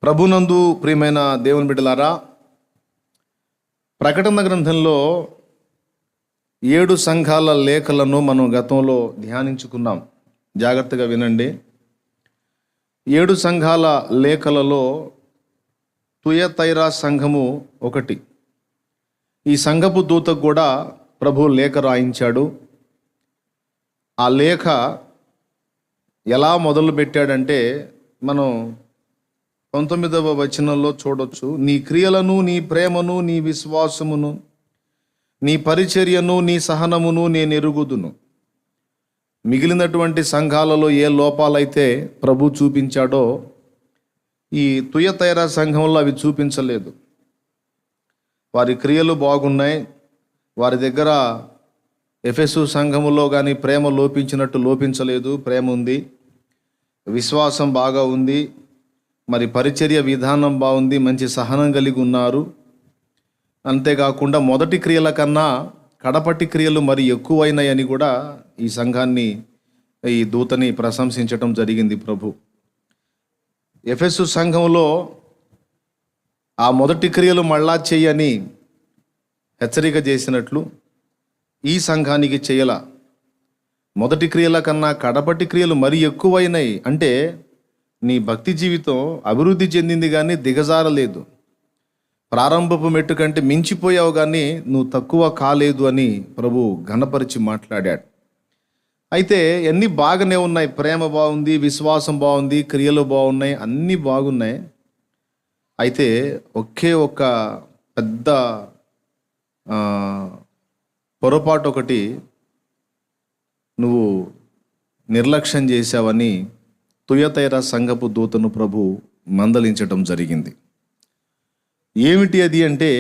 ప్రభునందు ప్రియమైన దేవుని బిడ్డలారా, ప్రకటన గ్రంథంలో 7 సంఘాల లేఖలను మనం గతంలో ధ్యానించుకున్నాం. జాగ్రత్తగా వినండి. 7 సంఘాల లేఖలలో తుయతైరా సంఘము ఒకటి. ఈ సంఘపు దూతకు కూడా ప్రభు లేఖ రాయించాడు. ఆ లేఖ ఎలా మొదలు పెట్టాడంటే మనం 19వ వచనంలో చూడొచ్చు. నీ క్రియలను, నీ ప్రేమను, నీ విశ్వాసమును, నీ పరిచర్యను, నీ సహనమును నేను ఎరుగుదును. మిగిలినటువంటి సంఘాలలో ఏ లోపాలైతే ప్రభు చూపించాడో ఈ తుయతైరా సంఘంలో అవి చూపించలేదు. వారి క్రియలు బాగున్నాయి. వారి దగ్గర ఎఫెసు సంఘములో కానీ ప్రేమ లోపించినట్టు లోపించలేదు. ప్రేమ ఉంది, విశ్వాసం బాగా ఉంది, మరి పరిచర్య విధానం బాగుంది, మంచి సహనం కలిగి ఉన్నారు. అంతేకాకుండా మొదటి క్రియల కన్నా కడపటి క్రియలు మరి ఎక్కువైనాయని కూడా ఈ సంఘాన్ని, ఈ దూతని ప్రశంసించటం జరిగింది ప్రభు. ఎఫెసు సంఘంలో ఆ మొదటి క్రియలు మళ్ళా చేయని హెచ్చరిక చేసినట్లు ఈ సంఘానికి చేయల. మొదటి క్రియల కన్నా కడపటి క్రియలు మరి ఎక్కువైనాయి అంటే నీ భక్తి జీవితం అభివృద్ధి చెందింది కానీ దిగజారలేదు. ప్రారంభపు మెట్టు కంటే మించిపోయావు కానీ నువ్వు తక్కువ కాలేదు అని ప్రభు ఘనపరిచి మాట్లాడాడు. అయితే అన్నీ బాగానే ఉన్నాయి. ప్రేమ బాగుంది, విశ్వాసం బాగుంది, క్రియలు బాగున్నాయి, అన్నీ బాగున్నాయి. అయితే ఒకే ఒక్క పెద్ద పొరపాటు ఒకటి నువ్వు నిర్లక్ష్యం చేశావని తుయతైరా సంఘపు దూతను ప్రభు మందలించటం జరిగింది. ఏమిటి అది అంటే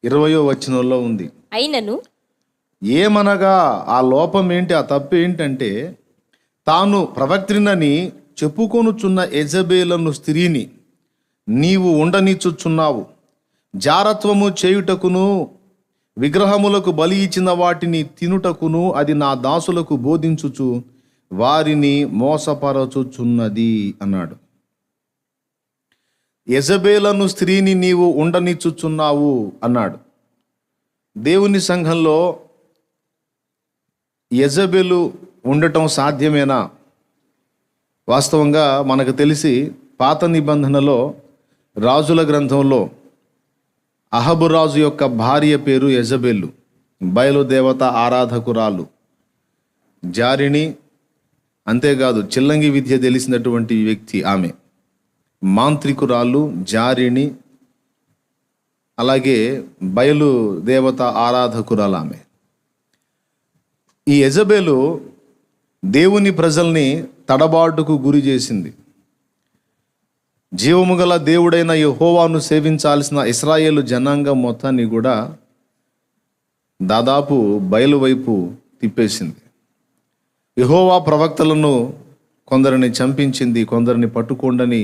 20వ వచనంలో ఉంది. అయినను ఏమనగా ఆ లోపం ఏంటి, ఆ తప్పు ఏంటంటే తాను ప్రవక్త్రినని చెప్పుకొనుచున్న యెజబెలను స్త్రీని నీవు ఉండనిచ్చుచున్నావు. జారత్వము చేయుటకును విగ్రహములకు బలి ఇచ్చిన వాటిని తినుటకును అది నా దాసులకు బోధించుచు వారిని మోసపరచుచున్నది అన్నాడు. యెజబెలను స్త్రీని నీవు ఉండనిచ్చుచున్నావు అన్నాడు. దేవుని సంఘంలో యెజబెలు ఉండటం సాధ్యమేనా? వాస్తవంగా మనకు తెలిసి పాత నిబంధనలో రాజుల గ్రంథంలో అహబు రాజు యొక్క భార్య పేరు యెజబెలు. బయలుదేవత ఆరాధకురాలు, జారిణి. అంతేకాదు చిల్లంగి విద్య తెలిసినటువంటి వ్యక్తి ఆమె. మాంత్రికురాలు, జారిణి, అలాగే బయలుదేవత ఆరాధకురాలు ఆమె. ఈ యెజబెలు దేవుని ప్రజల్ని తడబాటుకు గురి చేసింది. జీవము గల దేవుడైన యెహోవాను సేవించాల్సిన ఇశ్రాయేలు జనాంగం మొత్తాన్ని కూడా దాదాపు బయలు వైపు తిప్పేసింది. యెహోవా ప్రవక్తలను కొందరిని చంపించింది, కొందరిని పట్టుకోండని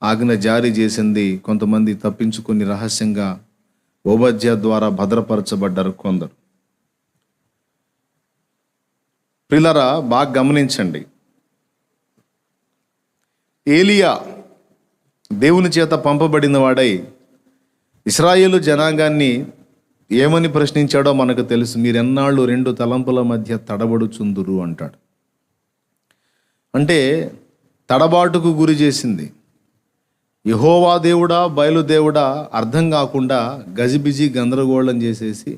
ఆజ్ఞ జారీ చేసింది. కొంతమంది తప్పించుకొని రహస్యంగా ఓబద్యా ద్వారా భద్రపరచబడ్డారు కొందరు. ప్రియులారా, బాగా గమనించండి. ఏలియా దేవుని చేత పంపబడిన వాడై ఇశ్రాయేలు జనాంగాన్ని ఏమని ప్రశ్నించాడో మనకు తెలుసు. మీరెన్నాళ్ళు 2 తలంపుల మధ్య తడబడుచుందురు అంటాడు. అంటే తడబాటుకు గురి చేసింది. యెహోవా దేవుడా, బయలుదేవుడా అర్థం కాకుండా గజిబిజి గందరగోళం చేసేసి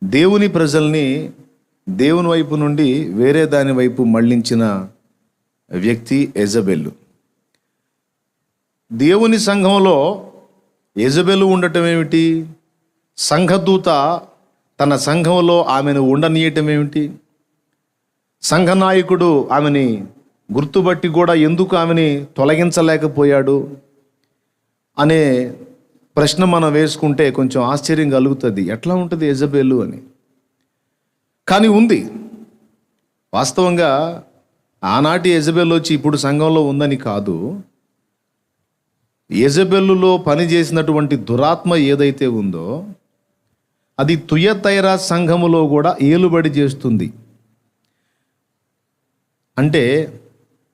దేవుని ప్రజల్ని దేవుని వైపు నుండి వేరే దాని వైపు మళ్ళించిన వ్యక్తి యెజబెలు. దేవుని సంఘంలో యెజబెలు ఉండటం ఏమిటి? సంఘదూత తన సంఘంలో ఆమెను ఉండనీయటం ఏమిటి? సంఘ నాయకుడు ఆమెని గుర్తుబట్టి కూడా ఎందుకు ఆమెని తొలగించలేకపోయాడు అనే ప్రశ్న మనం వేసుకుంటే కొంచెం ఆశ్చర్యం కలుగుతుంది. ఎట్లా ఉంటుంది యెజబెలు అని. కానీ ఉంది. వాస్తవంగా ఆనాటి యెజబెలు వచ్చి ఇప్పుడు సంఘంలో ఉందని కాదు. యెజబెలులో పనిచేసినటువంటి దురాత్మ ఏదైతే ఉందో అది తుయతైరా సంఘములో కూడా ఏలుబడి చేస్తుంది. అంటే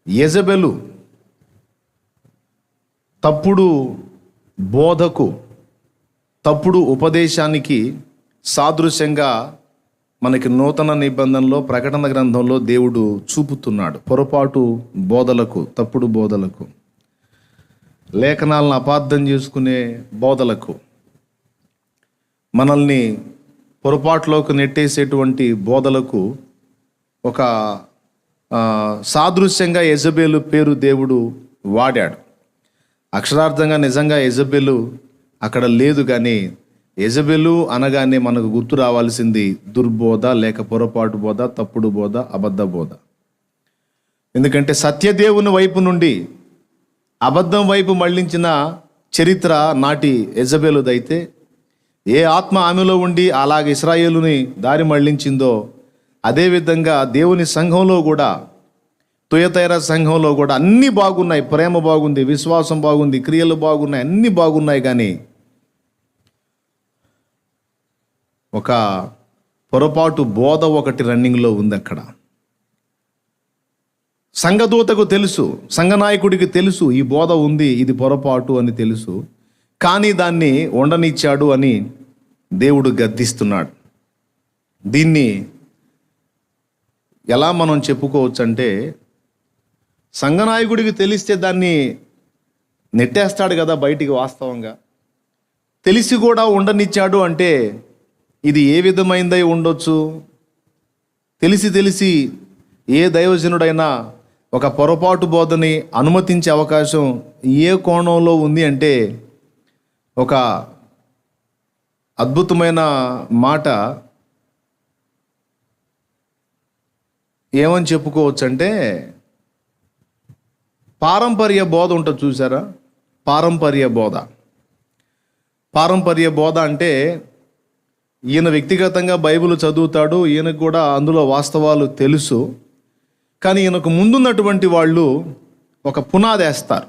యెజబెలు తప్పుడు బోధకు, తప్పుడు ఉపదేశానికి సాదృశ్యంగా మనకి నూతన నిబంధనలో ప్రకటన గ్రంథంలో దేవుడు చూపుతున్నాడు. పొరపాటు బోధలకు, తప్పుడు బోధలకు, లేఖనాలను అపార్థం చేసుకునే బోధలకు, మనల్ని పొరపాటులోకి నెట్టేసేటువంటి బోధలకు ఒక సాదృశ్యంగా యెజబెలు పేరు దేవుడు వాడాడు. అక్షరార్థంగా నిజంగా యెజబెలు అక్కడ లేదు, కానీ యెజబెలు అనగానే మనకు గుర్తు రావాల్సింది దుర్బోధ, లేక పొరపాటు బోధ, తప్పుడు బోధ, అబద్ధ బోధ. ఎందుకంటే సత్యదేవుని వైపు నుండి అబద్ధం వైపు మళ్ళించిన చరిత్ర నాటి యెజబెలుదైతే, ఏ ఆత్మ ఆమెలో ఉండి అలాగే ఇశ్రాయేలుని దారి మళ్ళించిందో అదేవిధంగా దేవుని సంఘంలో కూడా, తుయతైరా సంఘంలో కూడా అన్నీ బాగున్నాయి. ప్రేమ బాగుంది, విశ్వాసం బాగుంది, క్రియలు బాగున్నాయి, అన్నీ బాగున్నాయి. కానీ ఒక పొరపాటు బోధ ఒకటి రన్నింగ్లో ఉంది అక్కడ. సంఘదూతకు తెలుసు, సంఘనాయకుడికి తెలుసు ఈ బోధ ఉంది, ఇది పొరపాటు అని తెలుసు, కానీ దాన్ని ఉండనిచ్చాడు అని దేవుడు గద్దిస్తున్నాడు. దీన్ని ఎలా మనం చెప్పుకోవచ్చు అంటే, సంఘనాయకుడికి తెలిస్తే దాన్ని నెట్టేస్తాడు కదా బయటికి. వాస్తవంగా తెలిసి కూడా ఉండనిచ్చాడు అంటే ఇది ఏ విధమైందై ఉండొచ్చు? తెలిసి ఏ దైవజనుడైనా ఒక పొరపాటు బోధని అనుమతించే అవకాశం ఏ కోణంలో ఉంది అంటే, ఒక అద్భుతమైన మాట ఏమని చెప్పుకోవచ్చు అంటే, పారంపర్య బోధ ఉంటుంది చూసారా? పారంపర్య బోధ అంటే ఈయన వ్యక్తిగతంగా బైబిల్ చదువుతాడు, ఈయనకు కూడా అందులో వాస్తవాలు తెలుసు, కానీ ఈయనకు ముందున్నటువంటి వాళ్ళు ఒక పునాది వేస్తారు.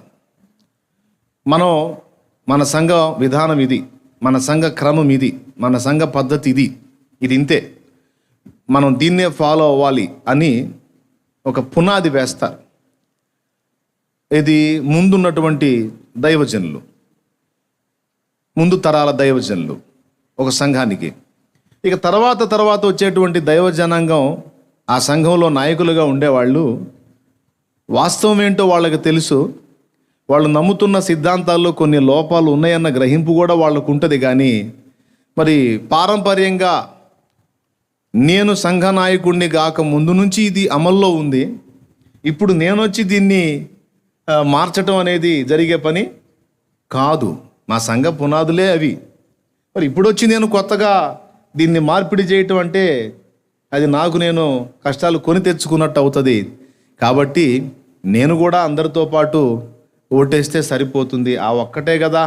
మన సంఘ విధానం ఇది, మన సంఘ క్రమం ఇది, మన సంఘ పద్ధతి ఇది ఇంతే, మనం దీన్నే ఫాలో అవ్వాలి అని ఒక పునాది వేస్తారు. ఇది ముందున్నటువంటి దైవజనులు, ముందు తరాల దైవజనులు ఒక సంఘానికి. ఇక తర్వాత వచ్చేటువంటి దైవజనాంగం, ఆ సంఘంలో నాయకులుగా ఉండేవాళ్ళు వాస్తవం ఏంటో వాళ్ళకి తెలుసు. వాళ్ళు నమ్ముతున్న సిద్ధాంతాల్లో కొన్ని లోపాలు ఉన్నాయన్న గ్రహింపు కూడా వాళ్ళకు ఉంటుంది. కానీ మరి పారంపర్యంగా నేను సంఘ నాయకుడిని కాక ముందు నుంచి ఇది అమల్లో ఉంది, ఇప్పుడు నేను వచ్చి దీన్ని మార్చటం అనేది జరిగే పని కాదు. మా సంఘ పునాదులే అవి. మరి ఇప్పుడు వచ్చి నేను కొత్తగా దీన్ని మార్పిడి చేయటం అంటే అది నేను కష్టాలు కొని తెచ్చుకున్నట్టు అవుతుంది. కాబట్టి నేను కూడా అందరితో పాటు ఓటేస్తే సరిపోతుంది, ఆ ఒక్కటే కదా,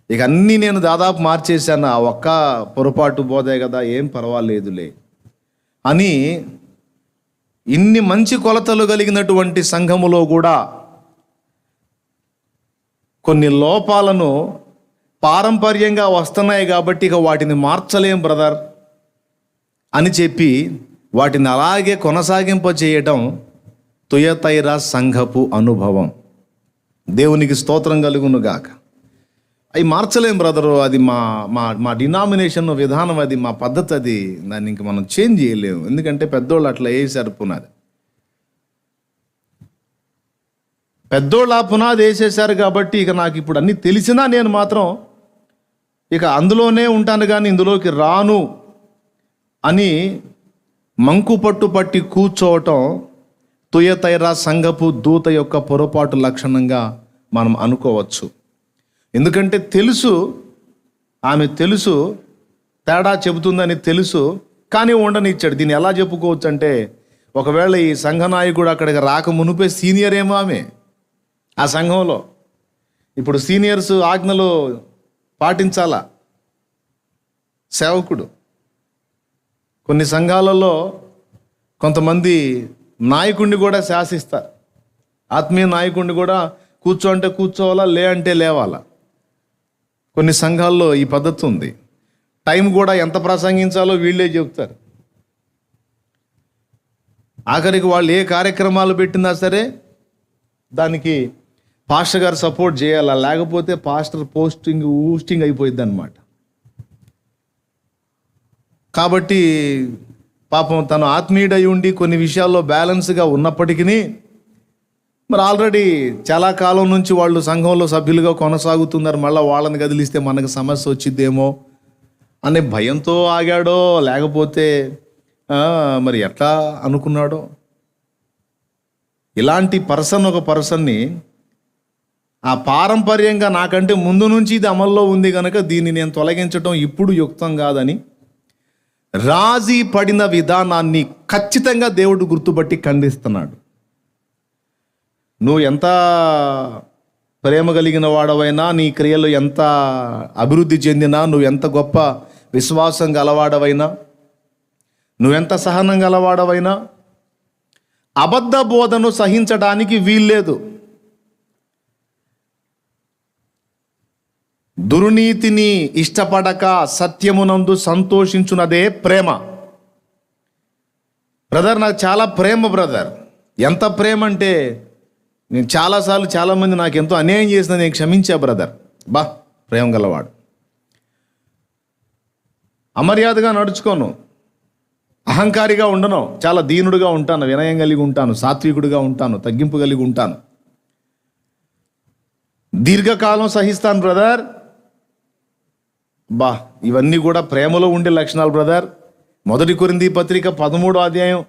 ఇక అన్నీ నేను దాదాపు మార్చేశాను, ఆ ఒక్క పొరపాటు బోధే కదా, ఏం పర్వాలేదులే అని ఇన్ని మంచి కొలతలు కలిగినటువంటి సంఘములో కూడా కొన్ని లోపాలను పారంపర్యంగా వస్తున్నాయి కాబట్టి ఇక వాటిని మార్చలేం బ్రదర్ అని చెప్పి వాటిని అలాగే కొనసాగింపచేయటం తుయతైరా సంఘపు అనుభవం. దేవునికి స్తోత్రం కలుగును గాక. అవి మార్చలేం బ్రదరు, అది మా డినామినేషన్ విధానం, అది మా పద్ధతి, అది దాన్ని ఇంక మనం చేంజ్ చేయలేము, ఎందుకంటే పెద్దోళ్ళు అట్లా వేసారు పునాది. పెద్దోళ్ళు ఆ పునాది వేసేసారు కాబట్టి ఇక నాకు ఇప్పుడు అన్నీ తెలిసినా నేను మాత్రం ఇక అందులోనే ఉంటాను కానీ ఇందులోకి రాను అని మంకు పట్టి కూర్చోవటం తుయతైరా సంఘపు దూత యొక్క పొరపాటు లక్షణంగా మనం అనుకోవచ్చు. ఎందుకంటే ఆమె తెలుసు, తేడా చెబుతుందని తెలుసు, కానీ ఉండనిచ్చాడు. దీన్ని ఎలా చెప్పుకోవచ్చు అంటే, ఒకవేళ ఈ సంఘ నాయకుడు అక్కడికి రాక మునిపే సీనియర్ ఏమో ఆమె ఆ సంఘంలో. ఇప్పుడు సీనియర్స్ ఆజ్ఞలు పాటించాలా సేవకుడు. కొన్ని సంఘాలలో కొంతమంది నాయకుడిని కూడా శాసిస్తారు, ఆత్మీయ నాయకుడిని కూడా కూర్చో అంటే కూర్చోవాలా, లే అంటే లేవాలా. కొన్ని సంఘాల్లో ఈ పద్ధతి ఉంది. టైం కూడా ఎంత ప్రసంగించాలో వీళ్ళే చెప్తారు. ఆఖరికి వాళ్ళు ఏ కార్యక్రమాలు పెట్టినా సరే దానికి పాస్టర్ గారు సపోర్ట్ చేయాలా, లేకపోతే పాస్టర్ ఊస్టింగ్ అయిపోయింది అనమాట. కాబట్టి పాపం తను ఆత్మీయుడై ఉండి కొన్ని విషయాల్లో బ్యాలెన్స్గా ఉన్నప్పటికీ మరి ఆల్రెడీ చాలా కాలం నుంచి వాళ్ళు సంఘంలో సభ్యులుగా కొనసాగుతున్నారు. మళ్ళీ వాళ్ళని కదిలిస్తే మనకు సమస్య వచ్చిద్దేమో అనే భయంతో ఆగాడో, లేకపోతే మరి ఎట్లా అనుకున్నాడో. ఇలాంటి ఒక పర్సన్ని ఆ పారంపర్యంగా నాకంటే ముందు నుంచి ఇది అమల్లో ఉంది కనుక దీన్ని నేను తొలగించడం ఇప్పుడు యుక్తం కాదని రాజీ పడిన విధానాన్ని ఖచ్చితంగా దేవుడు గుర్తుపట్టి ఖండిస్తున్నాడు. నువ్వు ఎంత ప్రేమ కలిగిన వాడవైనా, నీ క్రియలు ఎంత అభివృద్ధి చెందినా, నువ్వు ఎంత గొప్ప విశ్వాసం గలవాడవైనా, నువ్వెంత సహనం గలవాడవైనా అబద్ధ బోధను సహించడానికి వీల్లేదు. దుర్నీతిని ఇష్టపడక సత్యమునందు సంతోషించున్నదే ప్రేమ. బ్రదర్, నాకు చాలా ప్రేమ బ్రదర్. ఎంత ప్రేమ అంటే నేను చాలాసార్లు చాలామంది నాకు ఎంతో అన్యాయం చేసిన నేను క్షమించా బ్రదర్. ప్రేమ గలవాడు. అమర్యాదగా నడుచుకోను, అహంకారిగా ఉండను, చాలా దీనుడుగా ఉంటాను, వినయం కలిగి ఉంటాను, సాత్వికుడిగా ఉంటాను, తగ్గింపు కలిగి ఉంటాను, దీర్ఘకాలం సహిస్తాను బ్రదర్. ఇవన్నీ కూడా ప్రేమలో ఉండే లక్షణాలు బ్రదర్. 1 కొరింథీ పత్రిక 13వ అధ్యాయం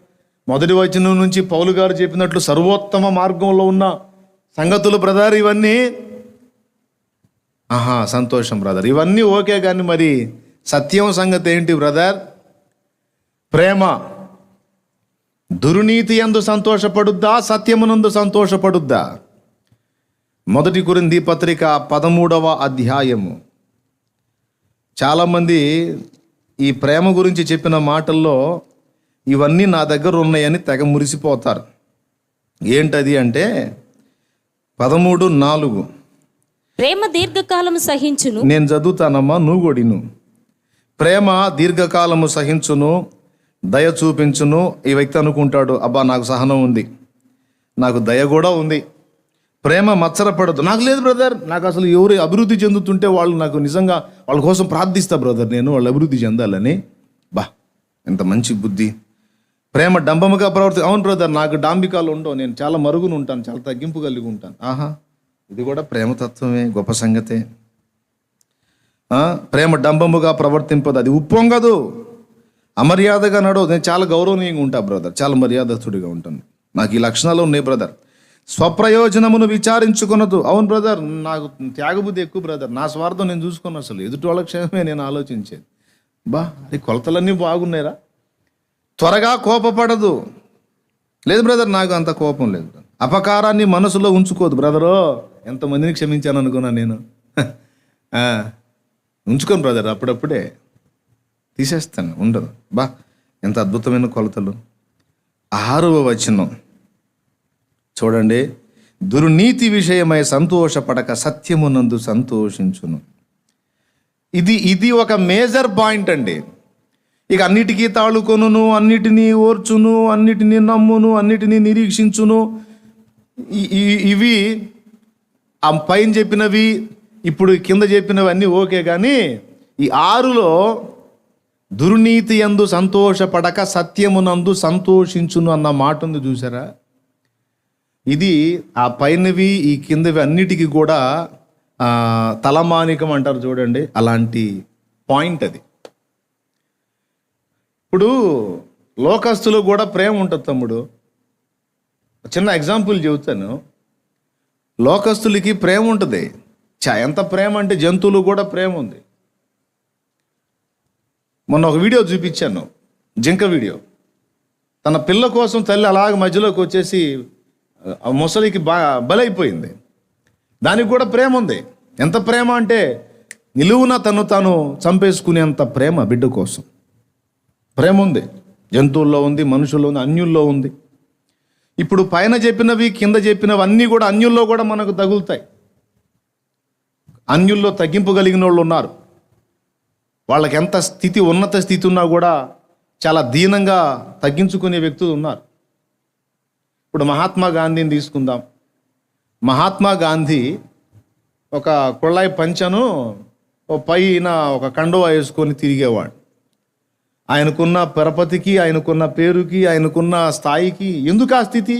1వ వచనం నుంచి పౌలు గారు చెప్పినట్లు సర్వోత్తమ మార్గంలో ఉన్న సంగతులు బ్రదర్. ఇవన్నీ సంతోషం బ్రదర్, ఇవన్నీ ఓకే. కానీ మరి సత్యం సంగతి ఏంటి బ్రదర్? ప్రేమ దుర్నీతి యందు సంతోషపడుద్దా, సత్యమునందు సంతోషపడుద్దా? 1 కొరింథీ పత్రిక 13వ అధ్యాయము. చాలామంది ఈ ప్రేమ గురించి చెప్పిన మాటల్లో ఇవన్నీ నా దగ్గర ఉన్నాయని తెగ మురిసిపోతారు. ఏంటది అంటే 13:4 ప్రేమ దీర్ఘకాలము సహించును. నేను చదువుతానమ్మా, నువ్వు కొడిను. ప్రేమ దీర్ఘకాలము సహించును, దయ చూపించును. ఈ వ్యక్తి అనుకుంటాడు, నాకు సహనం ఉంది, నాకు దయ కూడా ఉంది, ప్రేమ మత్సరపడదు. నాకు లేదు బ్రదర్, నాకు అసలు ఎవరు అభివృద్ధి చెందుతుంటే వాళ్ళు నాకు నిజంగా వాళ్ళ కోసం ప్రార్థిస్తా బ్రదర్, నేను వాళ్ళు అభివృద్ధి చెందాలని. ఎంత మంచి బుద్ధి. ప్రేమ డంబముగా అవును బ్రదర్, నాకు డాంబికాలు ఉండవు, నేను చాలా మరుగును ఉంటాను, చాలా తగ్గింపు కలిగి ఉంటాను. ఇది కూడా ప్రేమతత్వమే, గొప్ప సంగతే. ప్రేమ డంబముగా ప్రవర్తింపదు, అది ఉప్పొంగదు, అమర్యాదగా నడవదు. నేను చాలా గౌరవనీయంగా ఉంటా బ్రదర్, చాలా మర్యాదస్తుడిగా ఉంటాను, నాకు ఈ లక్షణాలు ఉన్నాయి బ్రదర్. స్వప్రయోజనమును విచారించుకున్నదు. అవును బ్రదర్, నాకు త్యాగబుద్ధి ఎక్కువ బ్రదర్, నా స్వార్థం నేను చూసుకున్నాను, అసలు ఎదుటి వాళ్ళ క్షేమమే నేను ఆలోచించేది. అది కొలతలన్నీ బాగున్నాయిరా. త్వరగా కోపపడదు. లేదు బ్రదర్, నాకు అంత కోపం లేదు. అపకారాన్ని మనసులో ఉంచుకోదు బ్రదరు. ఎంతమందిని క్షమించాను అనుకున్నా నేను. ఉంచుకోను బ్రదర్, అప్పుడప్పుడే తీసేస్తాను, ఉండదు. ఎంత అద్భుతమైన కొలతలు. 6వ వచనం చూడండి. దుర్నీతి విషయమై సంతోషపడక సత్యమునందు సంతోషించును. ఇది ఒక మేజర్ పాయింట్ అండి. ఇక అన్నిటికీ తాళుకొనును, అన్నిటినీ ఓర్చును, అన్నిటినీ నమ్మును, అన్నిటినీ నిరీక్షించును. ఇవి ఆ పైన చెప్పినవి, ఇప్పుడు కింద చెప్పినవి అన్నీ ఓకే. కానీ ఈ 6లో దుర్నీతి యందు సంతోషపడక సత్యమునందు సంతోషించును అన్న మాట ఉంది చూసారా. ఇది ఆ పైనవి ఈ కిందవి అన్నిటికీ కూడా తలమానికం అంటారు చూడండి, అలాంటి పాయింట్ అది. ఇప్పుడు లోకస్తులు కూడా ప్రేమ ఉంటుంది తమ్ముడు. చిన్న ఎగ్జాంపుల్ చెబుతాను. లోకస్తులకి ప్రేమ ఉంటుంది. ఎంత ప్రేమ అంటే జంతువులు కూడా ప్రేమ ఉంది. మొన్న ఒక వీడియో చూపించాను, జింక వీడియో. తన పిల్ల కోసం తల్లి అలాగ మధ్యలోకి వచ్చేసి ముసలికి బలైపోయింది. దానికి కూడా ప్రేమ ఉంది. ఎంత ప్రేమ అంటే నిలువున తాను చంపేసుకునేంత ప్రేమ బిడ్డ కోసం. ప్రేమ ఉంది, జంతువుల్లో ఉంది, మనుషుల్లో ఉంది, అన్యుల్లో ఉంది. ఇప్పుడు పైన చెప్పినవి కింద చెప్పినవి అన్నీ కూడా అన్యుల్లో కూడా మనకు తగులుతాయి. అన్యుల్లో తగ్గింపు కలిగిన వాళ్ళు ఉన్నారు. వాళ్ళకి ఎంత స్థితి, ఉన్నత స్థితి ఉన్నా కూడా చాలా దీనంగా తగ్గించుకునే వ్యక్తులు ఉన్నారు. ఇప్పుడు మహాత్మా గాంధీని తీసుకుందాం. మహాత్మా గాంధీ ఒక కుళ్ళాయి పంచను పైన ఒక కండువా వేసుకొని తిరిగేవాడు. ఆయనకున్న పరపతికి, ఆయనకున్న పేరుకి, ఆయనకున్న స్థాయికి ఎందుకు ఆ స్థితి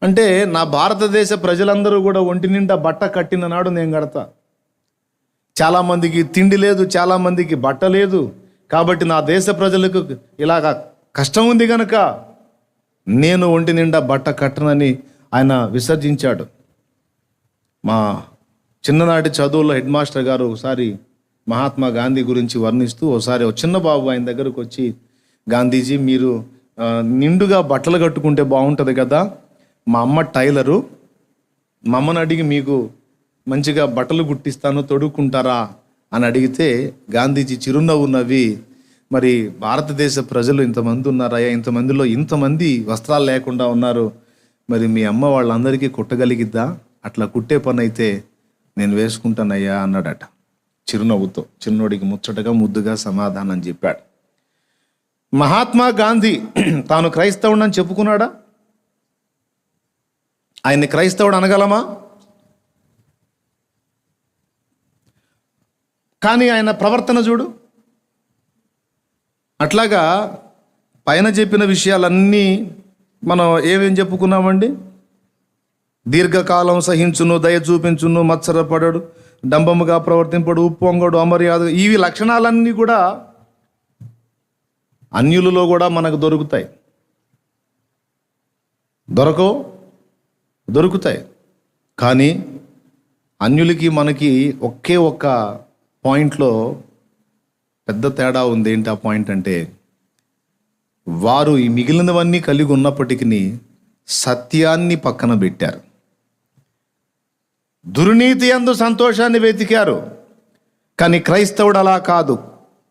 అంటే, నా భారతదేశ ప్రజలందరూ కూడా ఒంటి నిండా బట్ట కట్టిన నాడు నేను కడతా. చాలామందికి తిండి లేదు, చాలామందికి బట్ట లేదు, కాబట్టి నా దేశ ప్రజలకు ఇలాగా కష్టం ఉంది కనుక నేను ఒంటి నిండా బట్ట కట్టనని ఆయన విసర్జించాడు. మా చిన్ననాటి చదువుల్లో హెడ్ మాస్టర్ గారు ఒకసారి మహాత్మా గాంధీ గురించి వర్ణిస్తూ ఒకసారి ఒక చిన్న బాబు ఆయన దగ్గరకు వచ్చి, గాంధీజీ మీరు నిండుగా బట్టలు కట్టుకుంటే బాగుంటుంది కదా, మా అమ్మ టైలరు, మా అమ్మని అడిగి మీకు మంచిగా బట్టలు గుట్టిస్తాను, తొడుక్కుంటారా అని అడిగితే గాంధీజీ చిరునవ్వు నవ్వి, మరి భారతదేశ ప్రజలు ఇంతమంది ఉన్నారయ్యా, ఇంతమందిలో ఇంతమంది వస్త్రాలు లేకుండా ఉన్నారు, మరి మీ అమ్మ వాళ్ళందరికీ కుట్టగలిగిద్దా, అట్లా కుట్టే పని అయితే నేను వేసుకుంటానయ్యా అన్నాడట చిరునవ్వుతో. చిన్నోడికి ముచ్చటగా ముద్దుగా సమాధానం చెప్పాడు. మహాత్మా గాంధీ తాను క్రైస్తవుడని చెప్పుకున్నాడా? ఆయన్ని క్రైస్తవుడు అనగలమా? కానీ ఆయన ప్రవర్తన చూడు. అట్లాగా పైన చెప్పిన విషయాలన్నీ మనం ఏమేం చెప్పుకున్నామండి? దీర్ఘకాలం సహించును, దయ చూపించును, మత్సరపడడు, డంబముగా ప్రవర్తింపడు, ఉప్పొంగడు, అమర్యాద, ఇవి లక్షణాలన్నీ కూడా అన్యులలో కూడా మనకు దొరుకుతాయి. దొరుకుతాయి. కానీ అన్యులకి మనకి ఒకే ఒక్క పాయింట్లో పెద్ద తేడా ఉంది. ఏంటి ఆ పాయింట్ అంటే, వారు ఈ మిగిలినవన్నీ కలిగి ఉన్నప్పటికీ సత్యాన్ని పక్కన పెట్టారు. దుర్నీతి యందు సంతోషాన్ని వెతికారు. కానీ క్రైస్తవుడు అలా కాదు.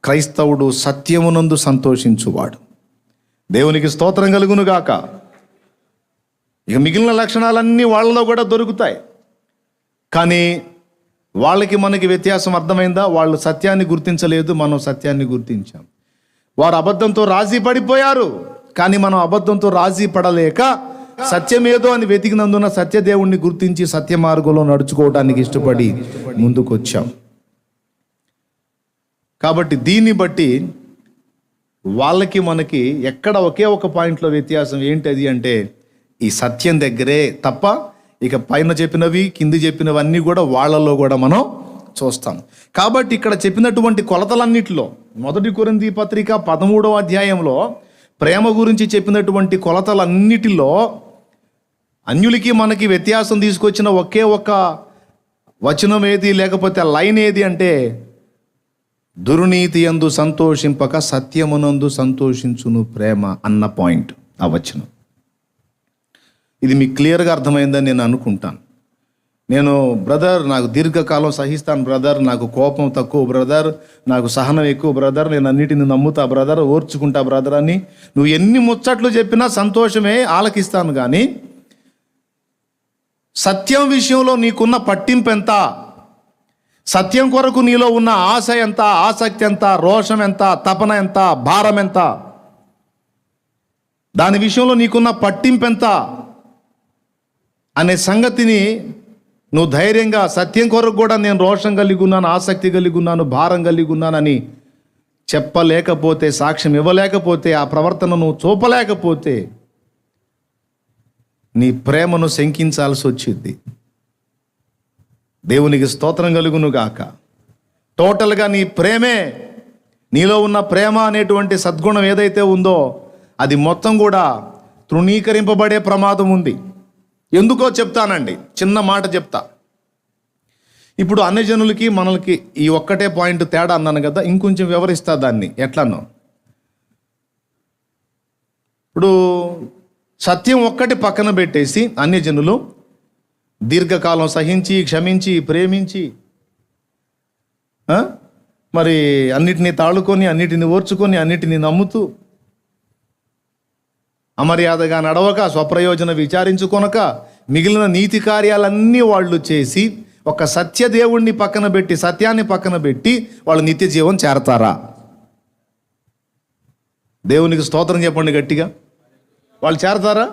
క్రైస్తవుడు సత్యమునందు సంతోషించువాడు. దేవునికి స్తోత్రం కలుగును గాక. ఇక మిగిలిన లక్షణాలన్నీ వాళ్ళలో కూడా దొరుకుతాయి. కానీ వాళ్ళకి మనకి వ్యత్యాసం అర్థమైందా? వాళ్ళు సత్యాన్ని గుర్తించలేదు, మనం సత్యాన్ని గుర్తించాం. వారు అబద్ధంతో రాజీ పడిపోయారు, కానీ మనం అబద్ధంతో రాజీ పడలేక సత్యమేదో అని వెతికినందున సత్యదేవుణ్ణి గుర్తించి సత్య మార్గంలో నడుచుకోవడానికి ఇష్టపడి ముందుకొచ్చాం. కాబట్టి దీన్ని బట్టి వాళ్ళకి మనకి ఎక్కడ ఒకే ఒక పాయింట్లో వ్యత్యాసం ఏంటది అంటే, ఈ సత్యం దగ్గరే తప్ప ఇక పైన చెప్పినవి కింది చెప్పినవన్నీ కూడా వాళ్ళలో కూడా మనం చూస్తాం. కాబట్టి ఇక్కడ చెప్పినటువంటి కొలతలన్నిటిలో 1 కొరింథీ పత్రిక 13వ అధ్యాయంలో ప్రేమ గురించి చెప్పినటువంటి కొలతలన్నిటిలో అన్యులకి మనకి వ్యత్యాసం తీసుకొచ్చిన ఒకే ఒక వచనం ఏది, లేకపోతే లైన్ ఏది అంటే, దుర్నీతి యందు సంతోషింపక సత్యమునందు సంతోషించును ప్రేమ అన్న పాయింట్, ఆ వచనం. ఇది మీకు క్లియర్గా అర్థమైందని నేను అనుకుంటాను. నేను బ్రదర్ నాకు దీర్ఘకాలం సహిస్తాను బ్రదర్, నాకు కోపం తక్కువ బ్రదర్, నాకు సహనం ఎక్కువ బ్రదర్, నేను అన్నిటిని నమ్ముతా బ్రదర్, ఓర్చుకుంటా బ్రదర్ అని నువ్వు ఎన్ని ముచ్చట్లు చెప్పినా సంతోషమే, ఆలకిస్తాను. కానీ సత్యం విషయంలో నీకున్న పట్టింపు ఎంత, సత్యం కొరకు నీలో ఉన్న ఆశ ఎంత, ఆసక్తి ఎంత, రోషం ఎంత, తపన ఎంత, భారం ఎంత, దాని విషయంలో నీకున్న పట్టింపు ఎంత అనే సంగతిని నువ్వు ధైర్యంగా సత్యం కొరకు కూడా నేను రోషం కలిగి ఉన్నాను, ఆసక్తి కలిగి ఉన్నాను, భారం కలిగి ఉన్నానని చెప్పలేకపోతే, సాక్ష్యం ఇవ్వలేకపోతే, ఆ ప్రవర్తన నువ్వు చూపలేకపోతే నీ ప్రేమను శంకించాల్సి వచ్చింది. దేవునికి స్తోత్రం కలుగును గాక. టోటల్గా నీ ప్రేమే, నీలో ఉన్న ప్రేమ అనేటువంటి సద్గుణం ఏదైతే ఉందో అది మొత్తం కూడా తృణీకరింపబడే ప్రమాదం ఉంది. ఎందుకో చెప్తానండి, చిన్న మాట చెప్తా. ఇప్పుడు అన్యజనులకి మనలకి ఈ ఒక్కటే పాయింట్ తేడా అన్నాను కదా, ఇంకొంచెం వివరిస్తా దాన్ని ఎట్లనో. ఇప్పుడు సత్యం ఒక్కటి పక్కన పెట్టేసి అన్యజనులు దీర్ఘకాలం సహించి, క్షమించి, ప్రేమించి, మరి అన్నిటినీ తాళుకొని, అన్నిటిని ఓర్చుకొని, అన్నిటినీ నమ్ముతూ, అమర్యాదగా నడవక, స్వప్రయోజన విచారించుకొనక, మిగిలిన నీతి కార్యాలన్నీ వాళ్ళు చేసి ఒక సత్యదేవుణ్ణి పక్కన పెట్టి, సత్యాన్ని పక్కన పెట్టి వాళ్ళు నిత్య జీవం చేరతారా? దేవునికి స్తోత్రం చెప్పండి గట్టిగా. వాళ్ళు చేరతారా?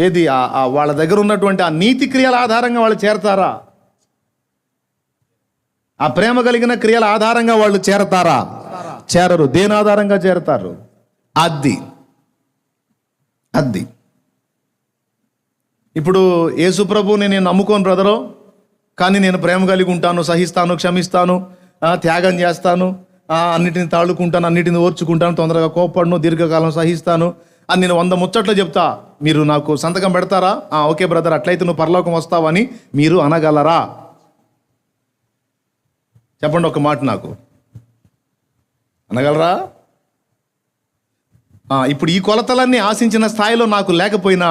ఏది వాళ్ళ దగ్గర ఉన్నటువంటి ఆ నీతి క్రియల ఆధారంగా వాళ్ళు చేరతారా? ఆ ప్రేమ కలిగిన క్రియల ఆధారంగా వాళ్ళు చేరతారా? చేరరు. దేని ఆధారంగా చేరతారు? అది ఇప్పుడు యేసు ప్రభువుని నేను నమ్ముకోను బ్రదరు, కానీ నేను ప్రేమ కలిగి ఉంటాను, సహిస్తాను, క్షమిస్తాను, త్యాగం చేస్తాను, అన్నిటిని తాళుకుంటాను, అన్నిటిని ఓర్చుకుంటాను, తొందరగా కోప్పడను, దీర్ఘకాలం సహిస్తాను అని నేను 100 ముచ్చట్లు చెప్తా. మీరు నాకు సంతకం పెడతారా? ఓకే బ్రదర్, అట్లయితే నువ్వు పరలోకం వస్తావని మీరు అనగలరా? చెప్పండి ఒక మాట, నాకు అనగలరా? ఇప్పుడు ఈ కొలతలన్నీ ఆశించిన స్థాయిలో నాకు లేకపోయినా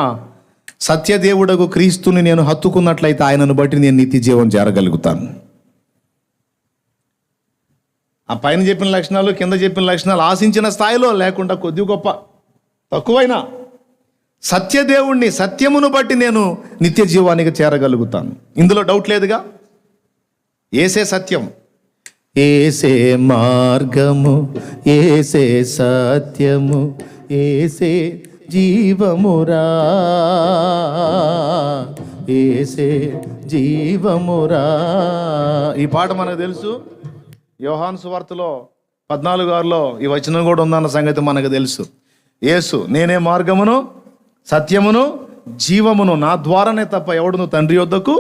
సత్యదేవుడకు క్రీస్తుని నేను హత్తుకున్నట్లయితే ఆయనను బట్టి నేను నిత్య జీవం చేరగలుగుతాను. ఆ పైన చెప్పిన లక్షణాలు, కింద చెప్పిన లక్షణాలు ఆశించిన స్థాయిలో లేకుండా కొద్ది గొప్ప తక్కువైనా సత్యదేవుణ్ణి, సత్యమును బట్టి నేను నిత్య జీవానికి చేరగలుగుతాను. ఇందులో డౌట్ లేదుగా. ఏసే సత్యం, ఏసే మార్గము, ఏసే సత్యము, ఏసే జీవమురా, ఏసే జీవమురా. ఈ పాట మనకు తెలుసు. యోహాను సువార్తలో 14:6 ఈ వచనం కూడా ఉందన్న సంగతి మనకు తెలుసు. యేసు నేనే మార్గమును, సత్యమును, జీవమును, నా ద్వారానే తప్ప ఎవడును తండ్రి యొద్దకు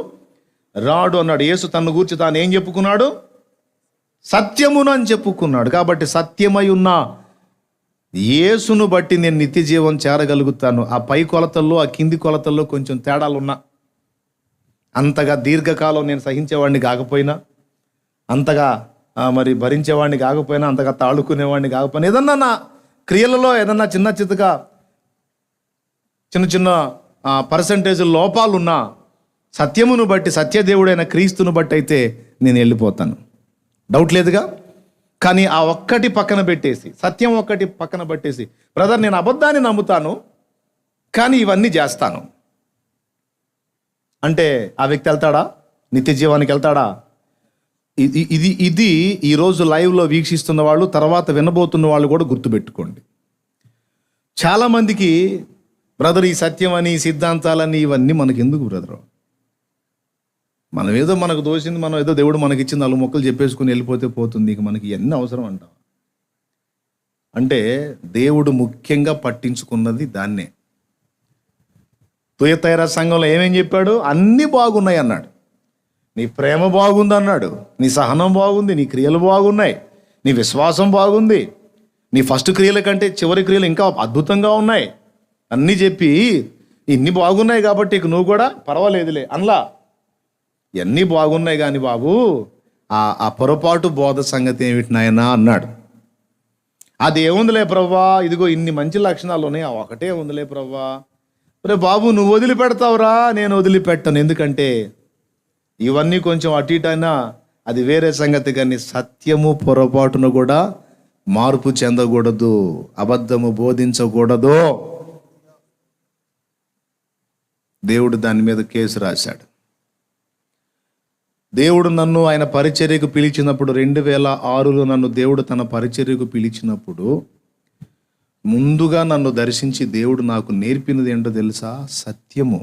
రాడు అన్నాడు. యేసు తన్ను గూర్చి తాను ఏం చెప్పుకున్నాడు? సత్యమును అని చెప్పుకున్నాడు. కాబట్టి సత్యమై ఉన్న యేసును బట్టి నేను నిత్య జీవం చేరగలుగుతాను. ఆ పై కొలతల్లో, ఆ కింది కొలతల్లో కొంచెం తేడాలున్నా, అంతగా దీర్ఘకాలం నేను సహించేవాడిని కాకపోయినా, అంతగా మరి భరించేవాడిని కాకపోయినా, అంతగా తాళుకునేవాడిని కాకపోయినా, ఏదన్నా నా క్రియలలో ఏదన్నా చిన్న చిన్న పర్సంటేజ్ లోపాలున్నా సత్యమును బట్టి, సత్యదేవుడైన క్రీస్తును బట్టి అయితే నేను వెళ్ళిపోతాను. డౌట్ లేదుగా. కానీ ఆ ఒక్కటి పక్కన పెట్టేసి, సత్యం ఒక్కటి పక్కన పెట్టేసి, బ్రదర్ నేను అబద్ధాన్ని నమ్ముతాను కానీ ఇవన్నీ చేస్తాను అంటే ఆ వ్యక్తి వెళ్తాడా? నిత్య జీవానికి వెళ్తాడా? ఇది ఈరోజు లైవ్లో వీక్షిస్తున్న వాళ్ళు, తర్వాత వినబోతున్న వాళ్ళు కూడా గుర్తుపెట్టుకోండి. చాలామందికి బ్రదర్ ఈ సత్యం అని, సిద్ధాంతాలని ఇవన్నీ మనకి ఎందుకు బ్రదరు? మనం ఏదో మనకు దోసింది, మనం ఏదో దేవుడు మనకి ఇచ్చింది 4 మొక్కలు చెప్పేసుకుని వెళ్ళిపోతే పోతుంది. ఇక మనకి ఎన్ని అవసరం అంటాం? అంటే దేవుడు ముఖ్యంగా పట్టించుకున్నది దాన్నే. తుయతైరా సంఘంలో ఏమేం చెప్పాడు? అన్నీ బాగున్నాయి అన్నాడు. నీ ప్రేమ బాగుంది అన్నాడు, నీ సహనం బాగుంది, నీ క్రియలు బాగున్నాయి, నీ విశ్వాసం బాగుంది, నీ ఫస్ట్ క్రియల కంటే చివరి క్రియలు ఇంకా అద్భుతంగా ఉన్నాయి అన్నీ చెప్పి, ఇన్ని బాగున్నాయి కాబట్టి ఇక నువ్వు కూడా పర్వాలేదులే అనలా. ఇవన్నీ బాగున్నాయి కానీ బాబు ఆ పొరపాటు బోధ సంగతి ఏమిటి నాయనా అన్నాడు. అది ఏముందిలే ప్రవ్వా, ఇదిగో ఇన్ని మంచి లక్షణాలు ఉన్నాయి, ఆ ఒకటే ఉందిలే ప్రవ్వా. రే బాబు నువ్వు వదిలిపెడతావురా, నేను వదిలిపెట్టను. ఎందుకంటే ఇవన్నీ కొంచెం అటు ఇటు అయినా అది వేరే సంగతి, కానీ సత్యము పొరపాటును కూడా మార్పు చెందకూడదు, అబద్ధము బోధించకూడదు. దేవుడు దాని మీద కేసు రాశాడు. దేవుడు నన్ను ఆయన పరిచర్యకు పిలిచినప్పుడు 2006లో నన్ను దేవుడు తన పరిచర్యకు పిలిచినప్పుడు ముందుగా నన్ను దర్శించి దేవుడు నాకు నేర్పినది ఏంటో తెలుసా? సత్యము.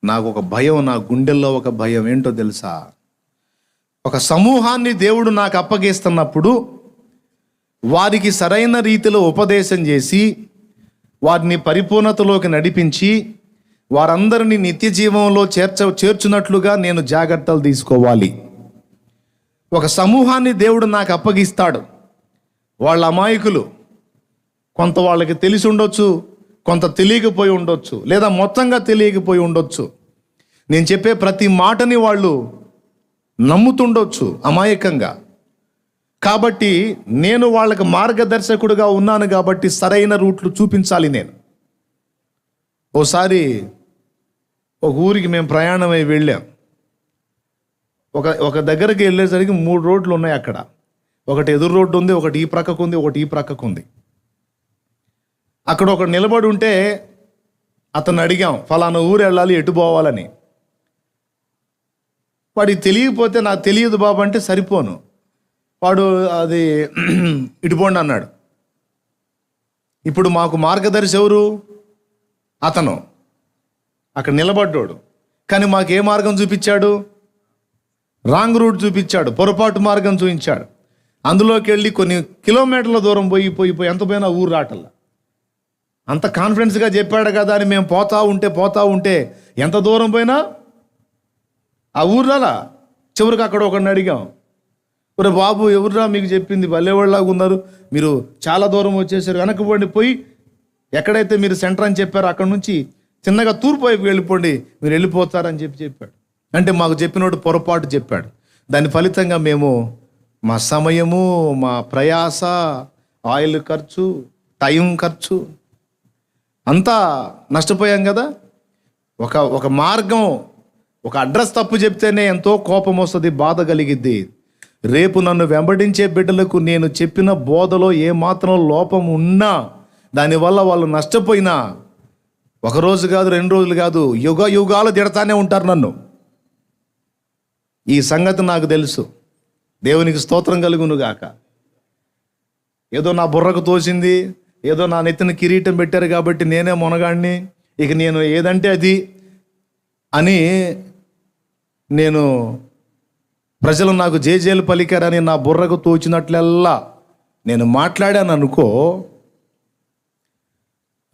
నాకు ఒక భయం, నా గుండెల్లో ఒక భయం ఏంటో తెలుసా? ఒక సమూహాన్ని దేవుడు నాకు అప్పగిస్తున్నప్పుడు వారికి సరైన రీతిలో ఉపదేశం చేసి వారిని పరిపూర్ణతలోకి నడిపించి వారందరినీ నిత్య జీవంలో చేర్చున్నట్లుగా నేను జాగ్రత్తలు తీసుకోవాలి. ఒక సమూహాన్ని దేవుడు నాకు అప్పగిస్తాడు. వాళ్ళ అమాయకులు, కొంత వాళ్ళకి తెలిసి ఉండొచ్చు, కొంత తెలియకపోయి ఉండొచ్చు, లేదా మొత్తంగా తెలియకపోయి ఉండొచ్చు. నేను చెప్పే ప్రతి మాటని వాళ్ళు నమ్ముతుండొచ్చు అమాయకంగా. కాబట్టి నేను వాళ్ళకి మార్గదర్శకుడుగా ఉన్నాను కాబట్టి సరైన రూట్లు చూపించాలి నేను. ఓసారి ఒక ఊరికి మేము ప్రయాణమై వెళ్ళాం. ఒక దగ్గరికి వెళ్ళేసరికి 3 రోడ్లు ఉన్నాయి అక్కడ. ఒకటి ఎదురు రోడ్డు ఉంది, ఒకటి ఈ ప్రక్కకు ఉంది, ఒకటి ఈ ప్రక్కకు ఉంది. అక్కడ ఒకడు నిలబడి ఉంటే అతను అడిగాం, ఫలానా ఊరు వెళ్ళాలి, ఎటు పోవాలని. వాడికి తెలియకపోతే నాకు తెలియదు బాబు అంటే సరిపోను. వాడు అది ఇటుపోండి అన్నాడు. ఇప్పుడు మాకు మార్గదర్శి ఎవరు? అతను అక్కడ నిలబడ్డాడు, కానీ మాకు ఏ మార్గం చూపించాడు? రాంగ్ రూట్ చూపించాడు, పొరపాటు మార్గం చూపించాడు. అందులోకి వెళ్ళి కొన్ని కిలోమీటర్ల దూరం పోయి ఎంత పోయినా ఊరు రాటల్లా. అంత కాన్ఫిడెన్స్గా చెప్పాడు కదా అని మేము పోతా ఉంటే ఎంత దూరం పోయినా ఆ ఊర్రాలా. చివరికి అక్కడ ఒకడిని అడిగాం, ఒరే బాబు ఎవరురా మీకు చెప్పింది, భలేవాళ్ళలాగా ఉన్నారు, మీరు చాలా దూరం వచ్చేసారు, వెనక్కి పోయి ఎక్కడైతే మీరు సెంటర్ అని చెప్పారో అక్కడ నుంచి చిన్నగా తూర్పు వైపు వెళ్ళిపోండి, మీరు వెళ్ళిపోతారని చెప్పాడు. అంటే మాకు చెప్పినోడు పొరపాటు చెప్పాడు. దాని ఫలితంగా మేము మా సమయము, మా ప్రయాస, ఆయిల్ ఖర్చు, టైం ఖర్చు అంతా నష్టపోయాం కదా. ఒక మార్గం, ఒక అడ్రస్ తప్పు చెప్తేనే ఎంతో కోపం వస్తుంది, బాధ కలిగిద్ది. రేపు నన్ను వెంబడించే బిడ్డలకు నేను చెప్పిన బోధలో ఏమాత్రం లోపం ఉన్నా, దానివల్ల వాళ్ళు నష్టపోయినా, ఒకరోజు కాదు 2 రోజులు కాదు, యుగాలు తిడతానే ఉంటారు నన్ను. ఈ సంగతి నాకు తెలుసు. దేవునికి స్తోత్రం కలుగును గాక. ఏదో నా బుర్రకు తోసింది, ఏదో నా నెత్తిన కిరీటం పెట్టారు కాబట్టి నేనే మొనగాడిని, ఇక నేను ఏదంటే అది అని నేను ప్రజలు నాకు జేజేలు పలికారని నా బుర్రకు తోచినట్లల్లా నేను మాట్లాడాను అనుకో,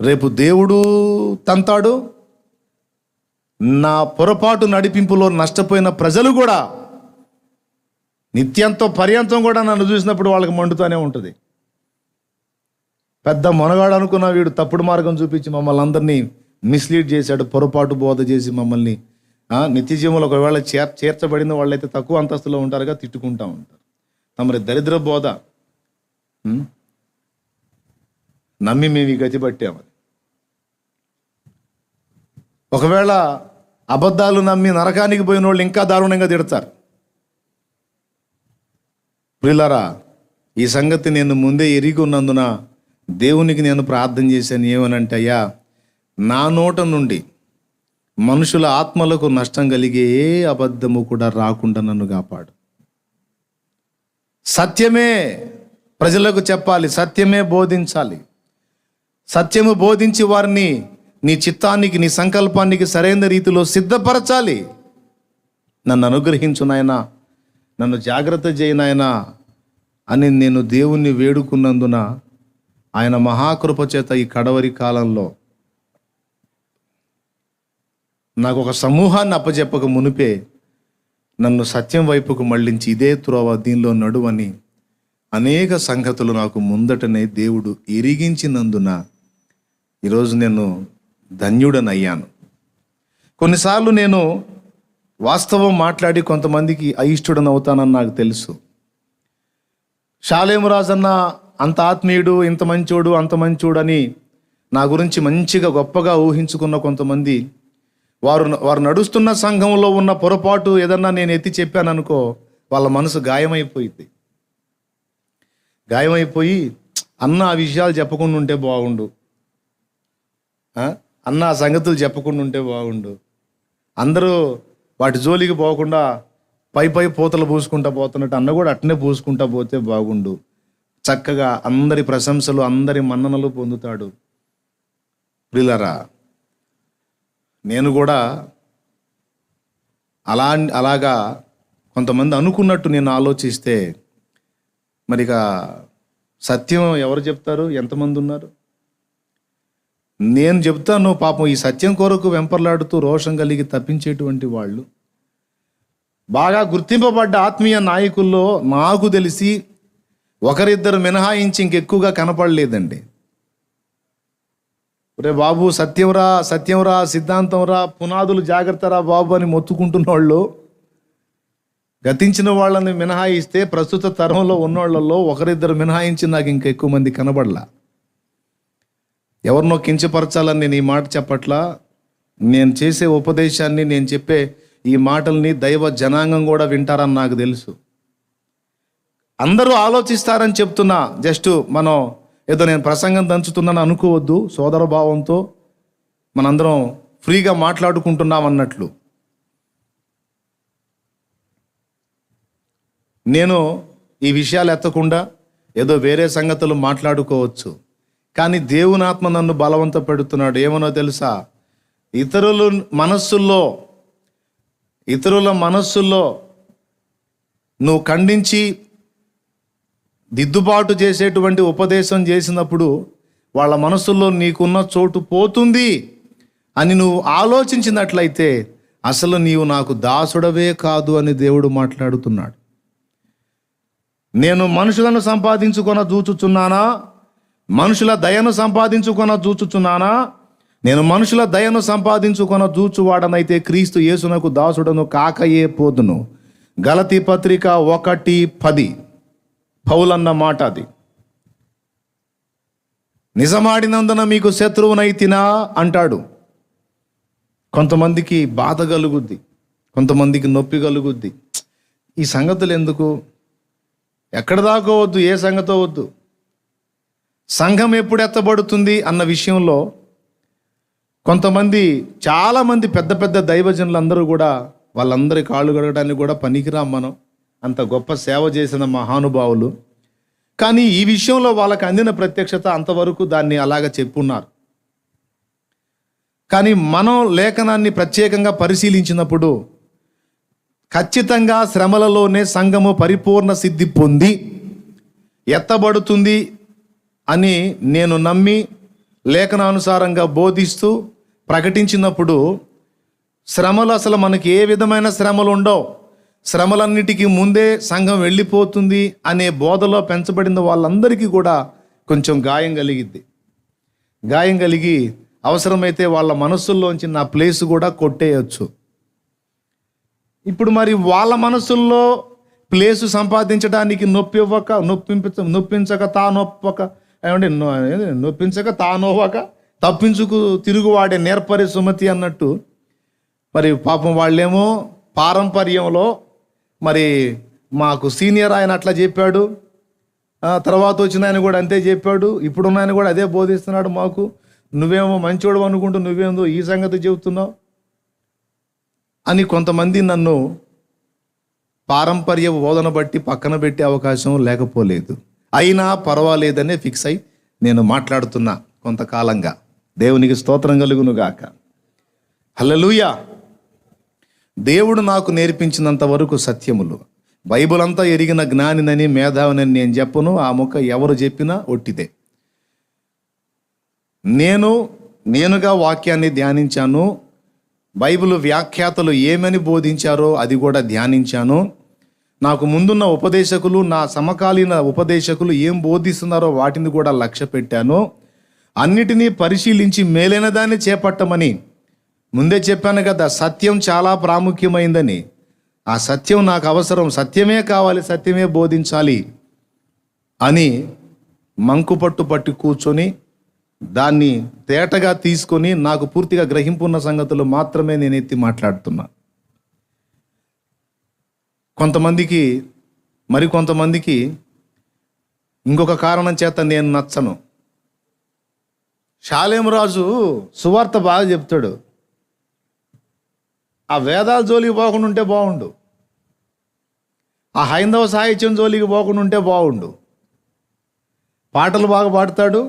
రేపు దేవుడు తంతాడు, నా పొరపాటు నడిపింపులో నష్టపోయిన ప్రజలు కూడా నిత్యంతో పర్యంతం కూడా నన్ను చూసినప్పుడు వాళ్ళకి మండుతూనే ఉంటుంది. పెద్ద మొనగాడు అనుకున్న వీడు తప్పుడు మార్గం చూపించి మమ్మల్ని అందరినీ మిస్లీడ్ చేశాడు, పొరపాటు బోధ చేసి మమ్మల్ని నిత్య జీవంలో ఒకవేళ చేర్చబడిన వాళ్ళైతే తక్కువ అంతస్తులో ఉంటారుగా, తిట్టుకుంటా ఉంటారు. తమరి దరిద్ర బోధ నమ్మి మేము ఈ గతి పట్టామని. ఒకవేళ అబద్ధాలు నమ్మి నరకానికి పోయిన వాళ్ళు ఇంకా దారుణంగా తిడతారు. ప్రియులారా, ఈ సంగతి నేను ముందే ఎరిగి ఉన్నందున దేవునికి నేను ప్రార్థన చేశాను. ఏమనంటే, అయ్యా, నా నోట నుండి మనుషుల ఆత్మలకు నష్టం కలిగే ఏ అబద్ధము కూడా రాకుండా నన్ను కాపాడు. సత్యమే ప్రజలకు చెప్పాలి, సత్యమే బోధించాలి. సత్యము బోధించి వారిని నీ చిత్తానికి, నీ సంకల్పానికి సరైన రీతిలో సిద్ధపరచాలి. నన్ను అనుగ్రహించు నాయనా, నన్ను జాగ్రత్త చేయి నాయనా అని నేను దేవుణ్ణి వేడుకున్నందున ఆయన మహాకృప చేత ఈ కడవరి కాలంలో నాకు ఒక సమూహాన్ని అప్పచెప్పక మునిపే నన్ను సత్యం వైపుకు మళ్ళించి ఇదే త్రోవ, దీనిలో నడువని అనేక సంగతులు నాకు ముందటనే దేవుడు ఎరిగించినందున ఈరోజు నేను ధన్యుడనయ్యాను. కొన్నిసార్లు నేను వాస్తవం మాట్లాడి కొంతమందికి అయిష్టుడనవుతానని నాకు తెలుసు. షాలేము రాజన్న అంత ఆత్మీయుడు, ఇంత మంచోడు, అంత మంచోడు అని నా గురించి మంచిగా గొప్పగా ఊహించుకున్న కొంతమంది వారు నడుస్తున్న సంఘంలో ఉన్న పొరపాటు ఏదన్నా నేను ఎత్తి చెప్పాను అనుకో, వాళ్ళ మనసు గాయమైపోయి అన్న ఆ విషయాలు చెప్పకుండా ఉంటే బాగుండు, అన్న ఆ సంగతులు చెప్పకుండా ఉంటే బాగుండు, అందరూ వాటి జోలికి పోకుండా పై పూతలు పూసుకుంటా పోతున్నట్టు అన్న కూడా అట్నే పూసుకుంటా పోతే బాగుండు, చక్కగా అందరి ప్రశంసలు, అందరి మన్ననలు పొందుతాడు. ప్రియులారా, నేను కూడా అలాగా కొంతమంది అనుకున్నట్టు నేను ఆలోచిస్తే మరి ఇక సత్యం ఎవరు చెప్తారు? ఎంతమంది ఉన్నారు? నేను చెప్తాను. పాపం ఈ సత్యం కొరకు వెంపర్లాడుతూ రోషం కలిగి తప్పించేటువంటి వాళ్ళు, బాగా గుర్తింపబడ్డ ఆత్మీయ నాయకుల్లో నాకు తెలిసి ఒకరిద్దరు మినహాయించి ఇంకెక్కువగా కనపడలేదండి. రే బాబు, సత్యంరా, సిద్ధాంతంరా, పునాదులు జాగ్రత్తరా బాబు అని మొత్తుకుంటున్న వాళ్ళు, గతించిన వాళ్ళని మినహాయిస్తే ప్రస్తుత తరంలో ఉన్నోళ్లలో ఒకరిద్దరు మినహాయించి నాకు ఇంకా ఎక్కువ మంది కనబడలా. ఎవరినో కించపరచాలని నేను ఈ మాట చెప్పట్లా. నేను చేసే ఉపదేశాన్ని, నేను చెప్పే ఈ మాటల్ని దైవ జనాంగం కూడా వింటారని నాకు తెలుసు. అందరూ ఆలోచిస్తారని చెప్తున్నా. జస్ట్ మనం ఏదో నేను ప్రసంగం దంచుతున్నాను అనుకోవద్దు. సోదర భావంతో మనందరం ఫ్రీగా మాట్లాడుకుంటున్నాం అన్నట్లు. నేను ఈ విషయాలు ఎత్తకుండా ఏదో వేరే సంగతులు మాట్లాడుకోవచ్చు, కానీ దేవుని ఆత్మ నన్ను బలవంత పెడుతున్నాడు. ఏమనో తెలుసా? ఇతరుల మనస్సుల్లో నువ్వు ఖండించి దిద్దుబాటు చేసేటువంటి ఉపదేశం చేసినప్పుడు వాళ్ళ మనస్సుల్లో నీకున్న చోటు పోతుంది అని నువ్వు ఆలోచించినట్లయితే అసలు నీవు నాకు దాసుడవే కాదు అని దేవుడు మాట్లాడుతున్నాడు. నేను మనుషులను సంపాదించుకొన చూచుచున్నానా? మనుషుల దయను సంపాదించుకొన చూచుచున్నానా? నేను మనుషుల దయను సంపాదించుకొన చూచువాడనైతే క్రీస్తు యేసునకు దాసుడను కాకయే పోదును. గలతీ పత్రిక 1:10 పౌలన్న మాట అది. నిజమాడినందున మీకు శత్రువునైతినా అంటాడు. కొంతమందికి బాధ కలుగుద్ది, కొంతమందికి నొప్పి కలుగుద్ది. ఈ సంగతులు ఎందుకు? ఎక్కడ దాకా వద్దు, ఏ సంగతో వద్దు. సంఘం ఎప్పుడు ఎత్తబడుతుంది అన్న విషయంలో కొంతమంది, చాలామంది పెద్ద పెద్ద దైవజనులందరూ కూడా వాళ్ళందరి కాళ్ళు కడగడానికి కూడా పనికిరాం మనం, అంత గొప్ప సేవ చేసిన మహానుభావులు. కానీ ఈ విషయంలో వాళ్ళకి అందిన ప్రత్యక్షత అంతవరకు దాన్ని అలాగ చెప్పున్నారు. కానీ మనం లేఖనాన్ని ప్రత్యేకంగా పరిశీలించినప్పుడు ఖచ్చితంగా శ్రమలలోనే సంఘము పరిపూర్ణ సిద్ధి పొంది ఎత్తబడుతుంది అని నేను నమ్మి లేఖనానుసారంగా బోధిస్తూ ప్రకటించినప్పుడు శ్రమలు అసలు మనకి ఏ విధమైన శ్రమలు ఉండవు, శ్రమలన్నిటికీ ముందే సంఘం వెళ్ళిపోతుంది అనే బోధలో పెంచబడిన వాళ్ళందరికీ కూడా కొంచెం గాయం కలిగి అవసరమైతే వాళ్ళ మనస్సుల్లోంచి నా ప్లేస్ కూడా కొట్టేయచ్చు. ఇప్పుడు మరి వాళ్ళ మనస్సుల్లో ప్లేసు సంపాదించడానికి నొప్పించక తానొవ్వక తప్పించుకు తిరుగువాడే నేర్పరి సుమతి అన్నట్టు, మరి పాపం వాళ్ళేమో పారంపర్యంలో మరి మాకు సీనియర్ ఆయన అట్లా చెప్పాడు, తర్వాత వచ్చిన ఆయన కూడా అంతే చెప్పాడు, ఇప్పుడున్న ఆయన కూడా అదే బోధిస్తున్నాడు మాకు, నువ్వేమో మంచోడు అనుకుంటూ నువ్వేందో ఈ సంగతి చెబుతున్నావు అని కొంతమంది నన్ను పారంపర్య బోధన బట్టి పక్కన పెట్టే అవకాశం లేకపోలేదు. అయినా పర్వాలేదనే ఫిక్స్ అయి నేను మాట్లాడుతున్నా కొంతకాలంగా. దేవునికి స్తోత్రం కలుగును గాక. హల్లెలూయా. దేవుడు నాకు నేర్పించినంత వరకు సత్యములు, బైబిల్ అంతా ఎరిగిన జ్ఞానినని మేధావినని నేను చెప్పను. ఆ ముక్క ఎవరు చెప్పినా ఒట్టిదే. నేనుగా వాక్యాన్ని ధ్యానించాను. బైబిల్ వ్యాఖ్యాతలు ఏమని బోధించారో అది కూడా ధ్యానించాను. నాకు ముందున్న ఉపదేశకులు, నా సమకాలీన ఉపదేశకులు ఏం బోధిస్తున్నారో వాటిని కూడా లక్ష్య పెట్టాను. అన్నిటినీ పరిశీలించి మేలైన దాన్ని చేపట్టమని ముందే చెప్పాను కదా. సత్యం చాలా ప్రాముఖ్యమైందని. ఆ సత్యం నాకు అవసరం, సత్యమే కావాలి, సత్యమే బోధించాలి అని మంకుపట్టు పట్టి కూర్చొని దాన్ని తేటగా తీసుకొని నాకు పూర్తిగా గ్రహింపున్న సంగతులు మాత్రమే నేను ఎత్తి మాట్లాడుతున్నా. కొంతమందికి ఇంకొక కారణం చేత నేను నచ్చను. షాలేము రాజు సువార్త బాగా చెప్తాడు, ఆ వేదాల జోలికి పోకుండా ఉంటే బాగుండు, ఆ హైందవ సాహిత్యం జోలికి పోకుండా ఉంటే బాగుండు. పాటలు బాగా పాడతాడు,